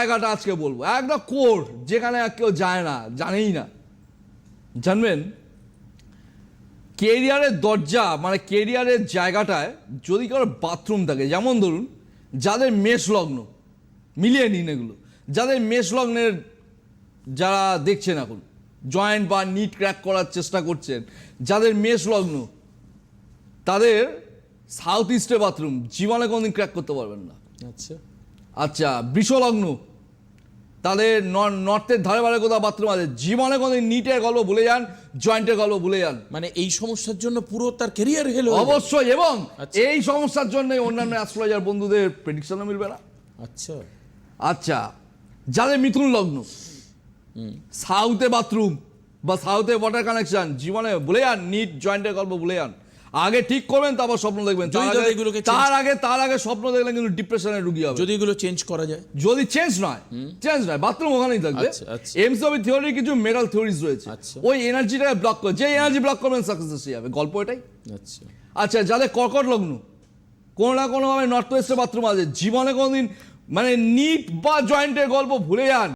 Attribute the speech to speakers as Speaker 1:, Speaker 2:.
Speaker 1: জায়গাটা আজকে বলবো একটা কোর্ট যেখানে কেউ যায় না, জানেই না। জানবেন কেরিয়ারের দরজা মানে কেরিয়ারের জায়গাটায় যদি কারো বাথরুম থাকে, যেমন ধরুন যাদের মেষ লগ্ন, মিলিয়ে নিন এগুলো, যাদের মেষ লগ্নের যারা দেখছেন এখন জয়েন্ট বা নিট ক্র্যাক করার চেষ্টা করছেন, যাদের মেষ লগ্ন তাদের সাউথ ইস্টে বাথরুম জীবনে কোনোদিন ক্র্যাক করতে পারবেন না।
Speaker 2: আচ্ছা
Speaker 1: আচ্ছা, বৃষ লগ্ন তাদের নর্থের ধারে বারে কোথাও বাথরুম আছে, জীবনে কোনোদিন নিটের গল্প ভুলে যান, জয়েন্টের গল্প ভুলে যান।
Speaker 2: মানে এই সমস্যার জন্য পুরো তার ক্যারিয়ার হেলো
Speaker 1: অবশ্যই, এবং
Speaker 2: আচ্ছা।
Speaker 1: এই সমস্যার জন্য অন্যান্য অ্যাস্ট্রোলজার বন্ধুদের প্রেডিকশনও মিলবে না।
Speaker 2: আচ্ছা
Speaker 1: আচ্ছা, যাদের মিথুন লগ্ন সাউথে বাথরুম বা সাউথে ওয়াটার কানেকশন জীবনে ভুলে যান, নিট জয়েন্টের গল্প ভুলে যান। আগে ঠিক করবেন, তারপর স্বপ্ন দেখবেন। তার আগে স্বপ্ন দেখলেন কিন্তু ডিপ্রেশনে ঢুকিয়ে হবে।
Speaker 2: যদি এগুলো চেঞ্জ করা যায়,
Speaker 1: যদি চেঞ্জ নয় বাথরুম ওখানেই থাকবে। এমসবি থিওরির কিছু মেটাল থিওরিজ রয়েছে, ওই এনার্জিটাকে ব্লক করে, যে এনার্জি ব্লক করবেন সাকসেস এসে যাবে, গল্প এটাই।
Speaker 2: আচ্ছা
Speaker 1: আচ্ছা, যাদের কর্কট লগ্ন কোনো না কোনোভাবে নর্থ ওয়েস্টে বাথরুম আছে, জীবনে কোনোদিন মানে নিট বা জয়েন্টের গল্প ভুলে যান।